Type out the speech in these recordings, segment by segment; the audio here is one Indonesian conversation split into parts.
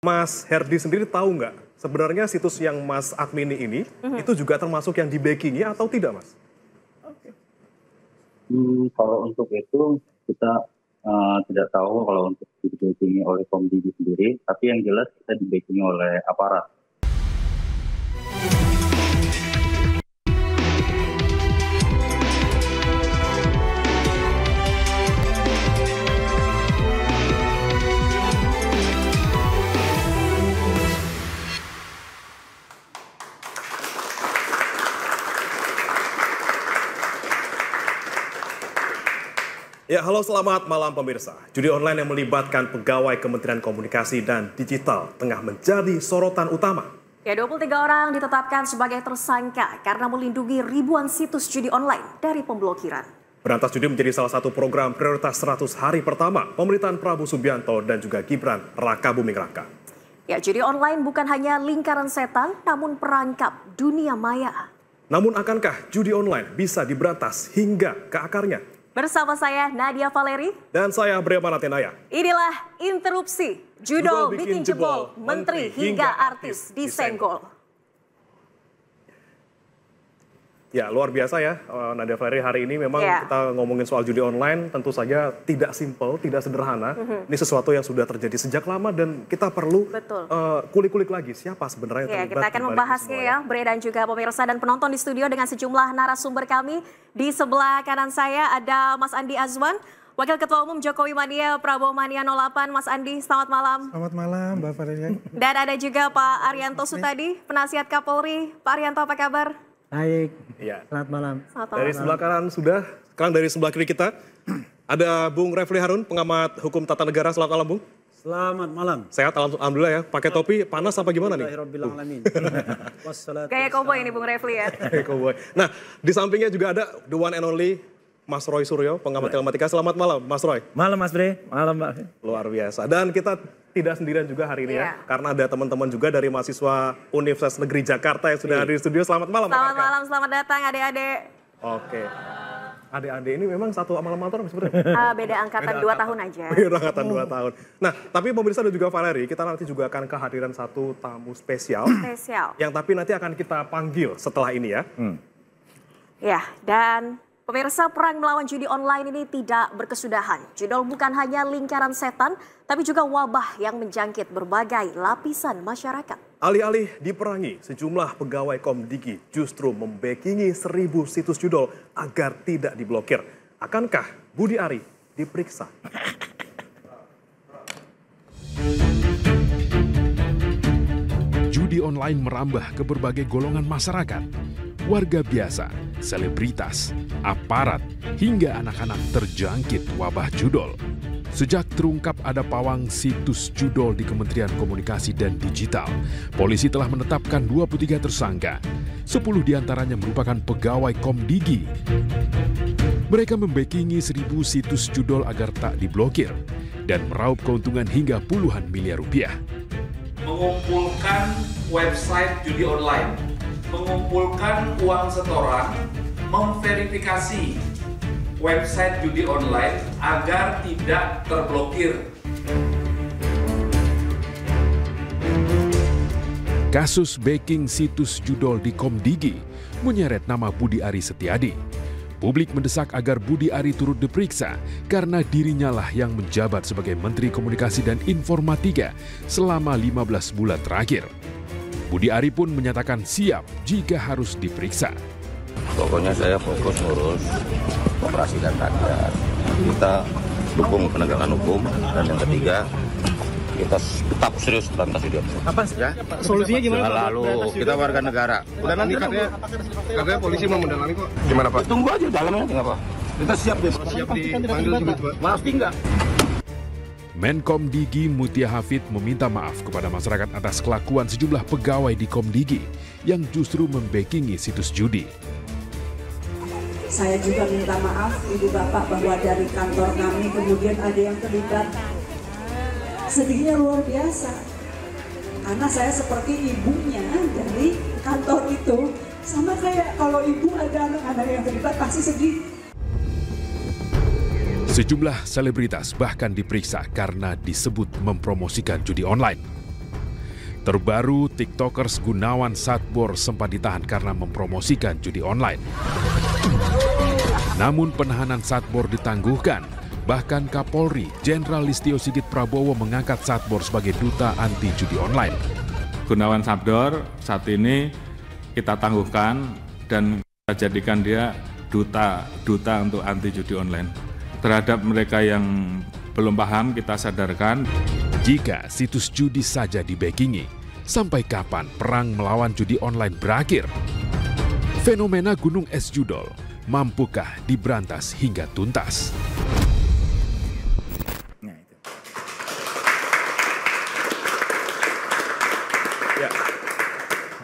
Mas Herdi sendiri tahu nggak sebenarnya situs yang Mas admini ini itu juga termasuk yang di-backing-nya atau tidak, Mas? Kalau untuk itu kita tidak tahu kalau untuk di-backing oleh Komdigi sendiri, tapi yang jelas kita di-backing oleh aparat. Ya, halo selamat malam pemirsa. Judi online yang melibatkan pegawai Kementerian Komunikasi dan Digital tengah menjadi sorotan utama. Ya, 23 orang ditetapkan sebagai tersangka karena melindungi ribuan situs judi online dari pemblokiran. Berantas judi menjadi salah satu program prioritas 100 hari pertama pemerintahan Prabowo Subianto dan juga Gibran Raka Buming Raka. Ya, judi online bukan hanya lingkaran setan, namun perangkap dunia maya. Namun akankah judi online bisa diberantas hingga ke akarnya? Bersama saya Nadia Valeri. Dan saya Brema Natenaya. Inilah Interupsi, judul bikin jebol, menteri hingga artis disenggol. Ya, luar biasa ya Nadia Valeri, hari ini memang kita ngomongin soal judi online tentu saja tidak simpel, tidak sederhana. Ini sesuatu yang sudah terjadi sejak lama dan kita perlu kulik-kulik lagi siapa sebenarnya yang terlibat. Kita akan membahasnya ya, Bre dan juga pemirsa dan penonton di studio dengan sejumlah narasumber kami. Di sebelah kanan saya ada Mas Andi Azwan, Wakil Ketua Umum Jokowi Mania Prabowo Mania 08. Mas Andi, selamat malam. Selamat malam, Mbak Valeri. Dan ada juga Pak Arianto Sutadi, Penasihat Kapolri. Pak Arianto, apa kabar? Baik, ya. Selamat malam. Dari sebelah kanan sudah, sekarang dari sebelah kiri kita ada Bung Refli Harun, pengamat hukum tata negara. Selamat malam, Bung. Selamat malam. Sehat, alhamdulillah ya. Pakai topi, panas apa gimana nih? Kayak koboi ini Bung Refli ya. Kayak koboi. Nah, di sampingnya juga ada the one and only Mas Roy Suryo, pengamat telematika. Selamat malam, Mas Roy. Malam, Mas Bre. Malam, Mbak. Luar biasa. Dan kita tidak sendirian juga hari ini ya. Karena ada teman-teman juga dari mahasiswa Universitas Negeri Jakarta yang sudah hadir di studio. Selamat malam. Selamat malam, selamat datang adik-adik. Oke. Adik-adik ini memang satu amal motor sebenarnya. Beda angkatan 2 tahun aja. Beda angkatan 2 tahun. Nah, tapi pemirsa dan juga Valeri, kita nanti juga akan kehadiran satu tamu spesial. Yang tapi nanti akan kita panggil setelah ini ya. Ya, dan pemirsa, perang melawan judi online ini tidak berkesudahan. Judul bukan hanya lingkaran setan, tapi juga wabah yang menjangkit berbagai lapisan masyarakat. Alih-alih diperangi, sejumlah pegawai Komdigi justru membackingi 1000 situs judul agar tidak diblokir. Akankah Budi Ari diperiksa? Judi online merambah ke berbagai golongan masyarakat. Warga biasa, selebritas, aparat, hingga anak-anak terjangkit wabah judol. Sejak terungkap ada pawang situs judol di Kementerian Komunikasi dan Digital, polisi telah menetapkan 23 tersangka. 10 diantaranya merupakan pegawai Komdigi. Mereka membackingi 1000 situs judol agar tak diblokir dan meraup keuntungan hingga puluhan miliar rupiah. Mengumpulkan website judi online, mengumpulkan uang setoran, memverifikasi website judi online agar tidak terblokir. Kasus backing situs judol di Komdigi menyeret nama Budi Ari Setiadi. Publik mendesak agar Budi Ari turut diperiksa karena dirinya lah yang menjabat sebagai Menteri Komunikasi dan Informatika selama 15 bulan terakhir. Budi Ari pun menyatakan siap jika harus diperiksa. Pokoknya saya fokus ngurus operasi dan rakyat. Kita dukung penegakan hukum, dan yang ketiga kita tetap serius berantas judi online. Apa ya? Solusinya gimana? Lalu kita warga negara. Udah nanti katanya polisi mau mendalami kok. Gimana Pak? Tunggu aja dalamnya, nggak apa. Kita siap deh. Siap dipanggil juga Pak? Pasti nggak. Menkom Digi Mutia Hafid meminta maaf kepada masyarakat atas kelakuan sejumlah pegawai di Komdigi yang justru membackingi situs judi. Saya juga minta maaf Ibu Bapak bahwa dari kantor kami kemudian ada yang terlibat. Sedihnya luar biasa. Karena saya seperti ibunya dari kantor itu. Sama kayak kalau ibu ada anak-anak yang terlibat pasti sedih. Sejumlah selebritas bahkan diperiksa karena disebut mempromosikan judi online. Terbaru, tiktokers Gunawan Satbor sempat ditahan karena mempromosikan judi online. Namun penahanan Satbor ditangguhkan. Bahkan Kapolri Jenderal Listio Sigit Prabowo mengangkat Satbor sebagai duta anti judi online. Gunawan Satbor saat ini kita tangguhkan dan kita jadikan dia duta untuk anti judi online. Terhadap mereka yang belum paham, kita sadarkan. Jika situs judi saja di-backingi, sampai kapan perang melawan judi online berakhir? Fenomena gunung es judol, mampukah diberantas hingga tuntas?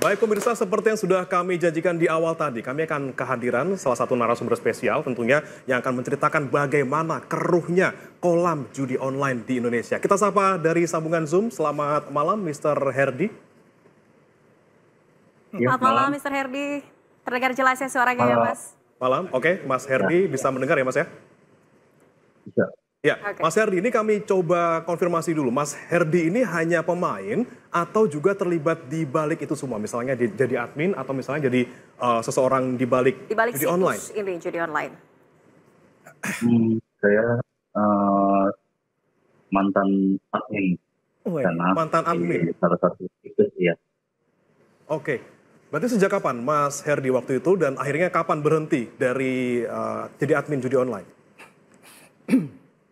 Baik pemirsa, seperti yang sudah kami janjikan di awal tadi, kami akan kehadiran salah satu narasumber spesial tentunya yang akan menceritakan bagaimana keruhnya kolam judi online di Indonesia. Kita sapa dari sambungan Zoom, selamat malam Mr. Herdi. Selamat malam Mr. Herdi, terdengar jelas ya suaranya ya Mas? Malam, oke Mas Herdi bisa mendengar ya Mas ya? Bisa. Ya, okay. Mas Herdi, ini kami coba konfirmasi dulu. Mas Herdi ini hanya pemain atau juga terlibat di balik itu semua? Misalnya jadi admin atau misalnya jadi seseorang di balik judi online? Ini judi online. Saya mantan admin. Mantan admin? Salah satu situs, ya. Oke, berarti sejak kapan Mas Herdi waktu itu dan akhirnya kapan berhenti dari jadi admin judi online?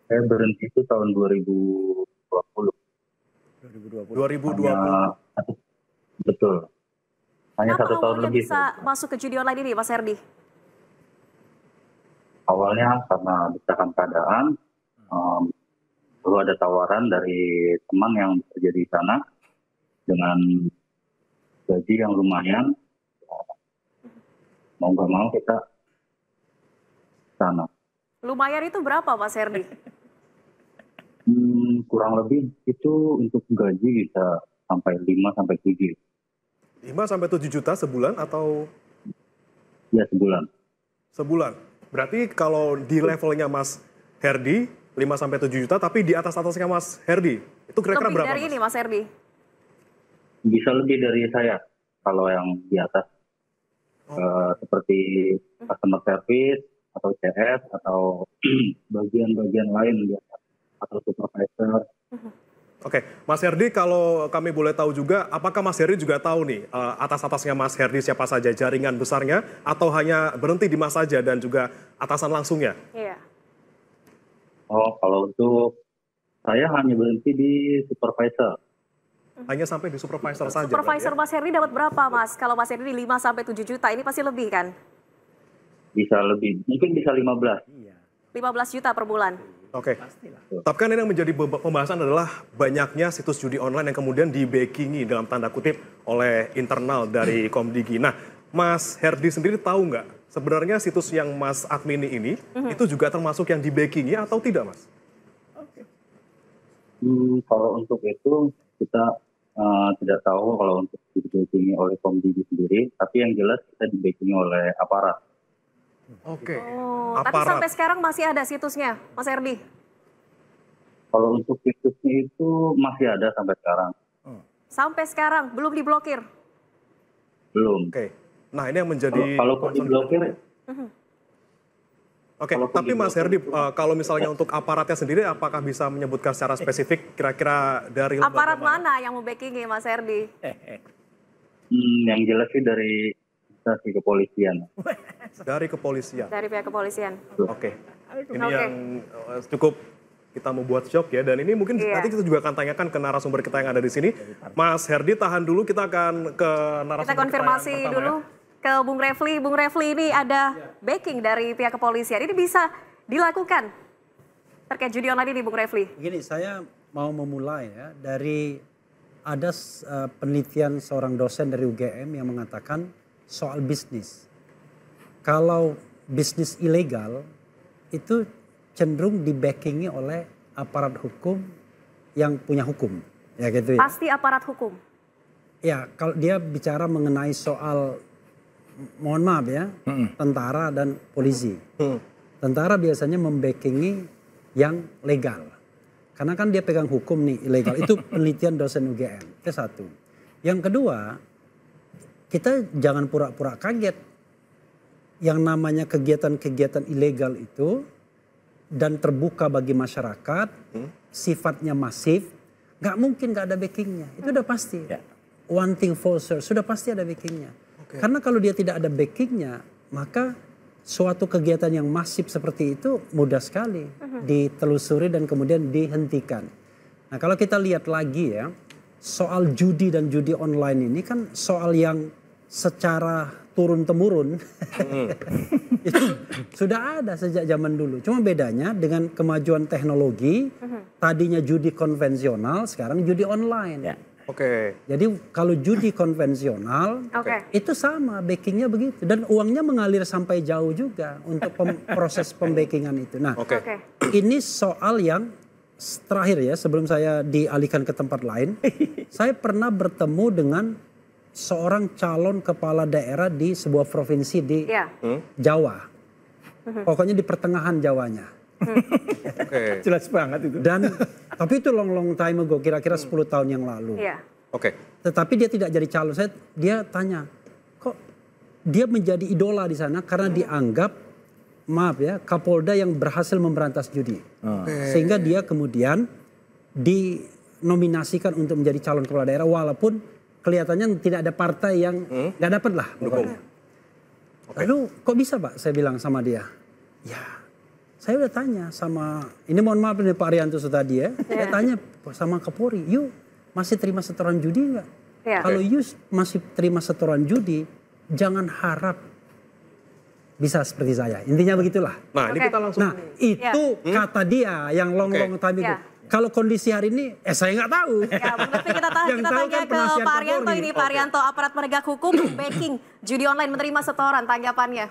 Saya berhenti itu tahun 2020. 2020. Betul. Hanya Kenapa 1 tahun lebih. Bisa masuk ke judi online ini, Mas Herdi? Awalnya karena desakan keadaan, lalu ada tawaran dari teman yang bekerja di sana dengan gaji yang lumayan. Mau nggak mau kita sana. Lumayan itu berapa, Mas Herdi? Kurang lebih itu untuk gaji bisa sampai 5-7. 5-7 juta sebulan atau? Ya, sebulan. Sebulan. Berarti kalau di levelnya Mas Herdi 5-7 juta, tapi di atasnya Mas Herdi itu kira-kira berapa? Lebih dari ini Mas Herdi? Bisa lebih dari saya kalau yang di atas. Seperti customer service atau CS atau bagian-bagian lain di atas. Atau supervisor. Oke, Mas Herdi, kalau kami boleh tahu juga, apakah Mas Herdi juga tahu nih atas-atasnya Mas Herdi siapa saja, jaringan besarnya, atau hanya berhenti di Mas saja dan juga atasan langsungnya? Iya. Oh, kalau untuk saya hanya berhenti di supervisor. Hanya sampai di supervisor saja? Supervisor Mas Herdi dapat berapa, Mas? Kalau Mas Herdi 5-7 juta, ini pasti lebih kan? Bisa lebih, mungkin bisa 15. 15 juta per bulan. Oke, tapi kan ini yang menjadi pembahasan adalah banyaknya situs judi online yang kemudian di-backingi dalam tanda kutip oleh internal dari Komdigi. Nah, Mas Herdi sendiri tahu nggak sebenarnya situs yang Mas admini ini itu juga termasuk yang di-backingi atau tidak, Mas? Kalau untuk itu kita tidak tahu kalau untuk di-backingi oleh Komdigi sendiri, tapi yang jelas kita di-backingi oleh aparat. Oke. Tapi sampai sekarang masih ada situsnya, Mas Herdi? Kalau untuk situsnya itu masih ada sampai sekarang. Sampai sekarang belum diblokir? Belum. Oke. Nah, ini yang menjadi kalau diblokir. Oke, tapi Mas Herdi, kalau misalnya untuk aparatnya sendiri, apakah bisa menyebutkan secara spesifik kira-kira dari aparat mana yang membackingi, Mas Herdi? Yang jelas sih dari instansi kepolisian. Dari kepolisian? Dari pihak kepolisian. Oke. Ini yang cukup kita membuat shock ya. Dan ini mungkin nanti kita juga akan tanyakan ke narasumber kita yang ada di sini. Mas Herdi, tahan dulu, kita akan ke narasumber kita konfirmasi kita dulu ke Bung Refli. Bung Refli, ini ada backing dari pihak kepolisian. Ini bisa dilakukan terkait judi online ini, Bung Refli? Begini, saya mau memulai ya dari ada penelitian seorang dosen dari UGM yang mengatakan soal bisnis. Kalau bisnis ilegal itu cenderung di-backingi oleh aparat hukum yang punya hukum. Ya gitu ya. Pasti aparat hukum? Ya, kalau dia bicara mengenai soal, mohon maaf ya, tentara dan polisi. Tentara biasanya membackingi yang legal. Karena kan dia pegang hukum nih, ilegal. Itu penelitian dosen UGM, itu satu. Yang kedua, kita jangan pura-pura kaget. Yang namanya kegiatan-kegiatan ilegal itu dan terbuka bagi masyarakat, sifatnya masif, nggak mungkin nggak ada backingnya. Itu udah pasti. One thing for sure, sudah pasti ada backingnya. Karena kalau dia tidak ada backingnya, maka suatu kegiatan yang masif seperti itu mudah sekali ditelusuri dan kemudian dihentikan. Nah kalau kita lihat lagi ya, soal judi dan judi online ini kan soal yang secara turun-temurun itu sudah ada sejak zaman dulu. Cuma bedanya dengan kemajuan teknologi, tadinya judi konvensional, sekarang judi online. Jadi kalau judi konvensional itu sama backingnya begitu dan uangnya mengalir sampai jauh juga untuk proses pembackingan itu. Nah, ini soal yang terakhir ya sebelum saya dialihkan ke tempat lain, saya pernah bertemu dengan seorang calon kepala daerah di sebuah provinsi di Jawa, pokoknya di pertengahan Jawanya. Jelas banget itu. Dan tapi itu long time ago, kira-kira 10 tahun yang lalu. Tetapi dia tidak jadi calon. Dia tanya, kok dia menjadi idola di sana karena dianggap, maaf ya, Kapolda yang berhasil memberantas judi. Sehingga dia kemudian dinominasikan untuk menjadi calon kepala daerah walaupun kelihatannya tidak ada partai yang nggak dapat lah. Lalu kok bisa Pak? Saya bilang sama dia, ya saya udah tanya sama, ini mohon maaf nih Pak Arianto tadi ya, saya tanya sama Kapolri, you masih terima setoran judi nggak? Kalau you masih terima setoran judi, jangan harap bisa seperti saya. Intinya begitulah. Nah ini kita langsung. Nah itu kata dia yang long time itu. Kalau kondisi hari ini, saya nggak tahu. Ya, kita tanya kan ke Pak Arianto ini, Pak Arianto, aparat penegak hukum backing judi online menerima setoran, tanggapannya?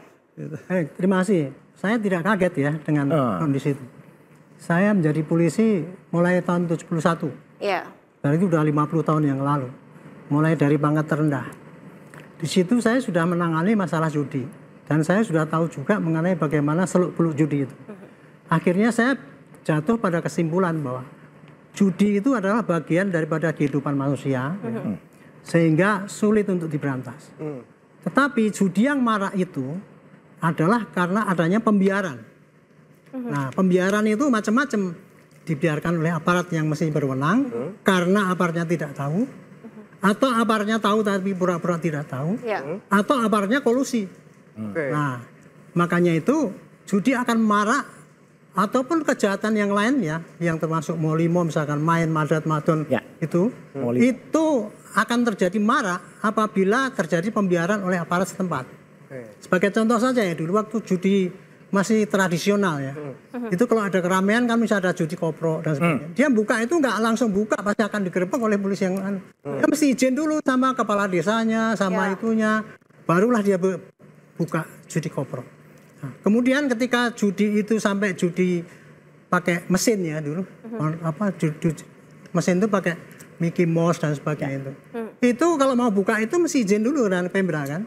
Terima kasih. Saya tidak kaget ya dengan kondisi itu. Saya menjadi polisi mulai tahun 71. Dan itu udah 50 tahun yang lalu. Mulai dari pangkat terendah. Di situ saya sudah menangani masalah judi. Dan saya sudah tahu juga mengenai bagaimana seluk-beluk judi itu. Akhirnya saya jatuh pada kesimpulan bahwa judi itu adalah bagian daripada kehidupan manusia. Sehingga sulit untuk diberantas. Tetapi judi yang marak itu adalah karena adanya pembiaran. Nah, pembiaran itu macam-macam. Dibiarkan oleh aparat yang mesti berwenang karena aparatnya tidak tahu, atau aparatnya tahu tapi pura-pura tidak tahu, atau aparatnya kolusi. Nah, makanya itu judi akan marak ataupun kejahatan yang lain ya, yang termasuk molimo misalkan main madat madon itu akan terjadi marak apabila terjadi pembiaran oleh aparat setempat. Sebagai contoh saja ya, dulu waktu judi masih tradisional ya, itu kalau ada keramaian kan bisa ada judi kopro dan sebagainya. Dia buka itu nggak langsung buka, pasti akan digerebek oleh polisi yang dia mesti izin dulu sama kepala desanya, sama itunya, barulah dia buka judi kopro. Nah, kemudian ketika judi itu sampai judi pakai mesin ya dulu, mesin itu pakai Mickey Mouse dan sebagainya itu kalau mau buka itu mesti izin dulu dengan Pemda kan.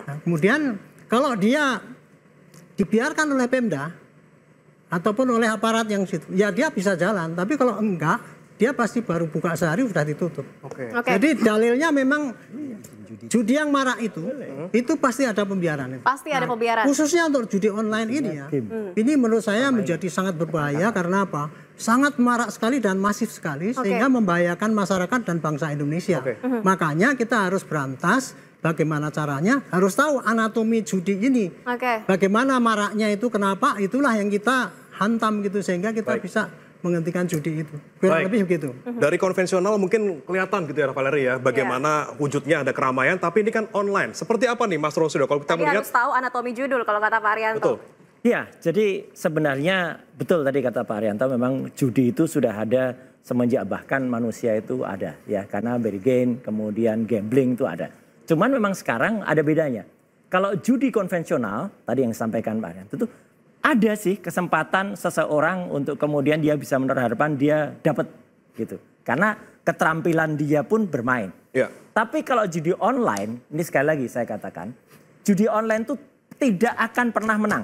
Nah, kemudian kalau dia dibiarkan oleh Pemda ataupun oleh aparat yang situ, ya dia bisa jalan. Tapi kalau enggak, dia pasti baru buka sehari sudah ditutup. Jadi dalilnya memang judi yang marak itu pasti ada pembiaran. Pasti ada pembiaran. Khususnya untuk judi online ini ya, ini menurut saya menjadi sangat berbahaya karena apa? Sangat marak sekali dan masif sekali sehingga membahayakan masyarakat dan bangsa Indonesia. Makanya kita harus berantas. Bagaimana caranya? Harus tahu anatomi judi ini. Bagaimana maraknya itu, kenapa? Itulah yang kita hantam gitu sehingga kita bisa menghentikan judi itu. Kurang lebih begitu. Dari konvensional mungkin kelihatan gitu ya Valeri ya, bagaimana wujudnya ada keramaian, tapi ini kan online. Seperti apa nih Mas Rosido kalau kita melihat? Harus tahu anatomi judul kalau kata Pak Arianto. Betul. Ya, jadi sebenarnya betul tadi kata Pak Arianto, memang judi itu sudah ada semenjak bahkan manusia itu ada ya, karena bergain, kemudian gambling itu ada. Cuman memang sekarang ada bedanya. Kalau judi konvensional, tadi yang disampaikan Pak Arianto, itu ada sih kesempatan seseorang untuk kemudian dia bisa menaruh harapan dia dapat gitu. Karena keterampilan dia pun bermain. Tapi kalau judi online, ini sekali lagi saya katakan, judi online itu tidak akan pernah menang.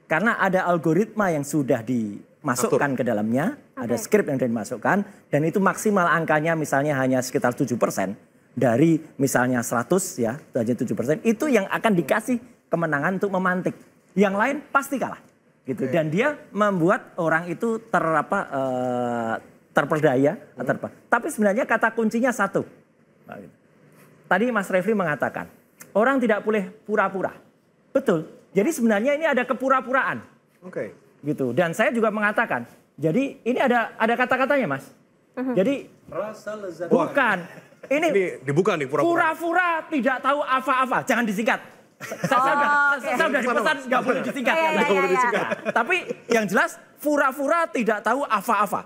Karena ada algoritma yang sudah dimasukkan ke dalamnya, ada skrip yang sudah dimasukkan, dan itu maksimal angkanya misalnya hanya sekitar 7%. dari misalnya 100 ya, hanya 7%, itu yang akan dikasih kemenangan untuk memantik. Yang lain pasti kalah. Gitu. Dan dia membuat orang itu terperdaya. Tapi sebenarnya kata kuncinya satu. Tadi Mas Refli mengatakan, orang tidak boleh pura-pura. Betul. Jadi sebenarnya ini ada kepura-puraan. Gitu. Dan saya juga mengatakan, jadi ini ada kata-katanya, Mas. Jadi bukan. Ini dibuka nih pura-pura tidak tahu apa-apa. Jangan disingkat. Saya sudah dipesan nggak boleh disingkat. Tapi yang jelas pura-pura tidak tahu apa-apa.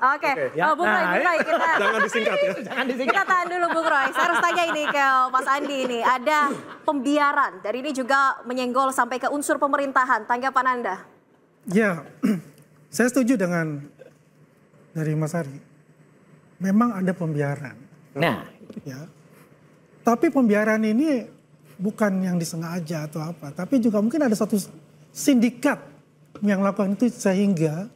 Bung Roy, jangan disingkat ya. Kita tahan dulu Bung Roy. Saya harus tanya ini ke Mas Andi ini. Ada pembiaran. Dan ini juga menyenggol sampai ke unsur pemerintahan. Tanggapan Anda? Ya, saya setuju dengan dari Mas Ari. Memang ada pembiaran. Nah, ya. Tapi pembiaran ini bukan yang disengaja atau apa, tapi juga mungkin ada satu sindikat yang lakukan itu sehingga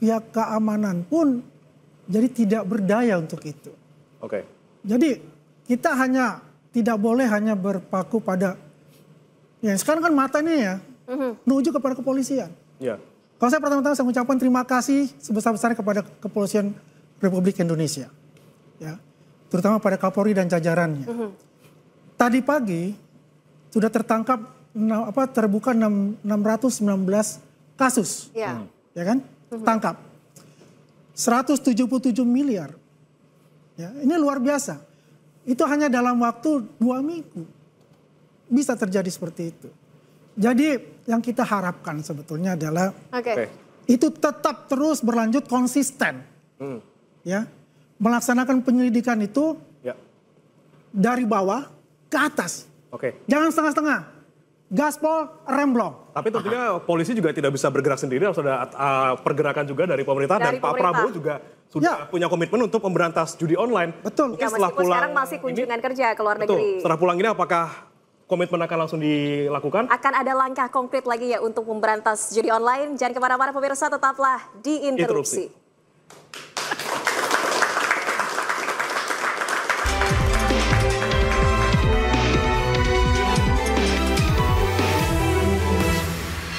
pihak keamanan pun jadi tidak berdaya untuk itu. Jadi kita tidak boleh hanya berpaku pada sekarang kan mata ini ya menuju kepada kepolisian. Kalau saya pertama-tama saya mengucapkan terima kasih sebesar-besarnya kepada Kepolisian Republik Indonesia. Ya. Terutama pada Kapolri dan jajarannya. Tadi pagi sudah terbuka 619 kasus. Ya kan? Tangkap. 177 miliar. Ya, ini luar biasa. Itu hanya dalam waktu 2 minggu. Bisa terjadi seperti itu. Jadi yang kita harapkan sebetulnya adalah itu tetap terus berlanjut konsisten. Ya. Melaksanakan penyelidikan itu dari bawah ke atas. Jangan setengah-setengah. Gaspol, remblong. Tapi tentunya polisi juga tidak bisa bergerak sendiri, harus ada pergerakan juga dari pemerintah. Dan Pak Prabowo juga sudah punya komitmen untuk memberantas judi online. Betul. Ya, meskipun sekarang masih kunjungan kerja ke luar negeri. Setelah pulang ini apakah komitmen akan langsung dilakukan? Akan ada langkah konkret lagi ya untuk memberantas judi online. Jangan kemana-mana pemirsa, tetaplah di Interupsi.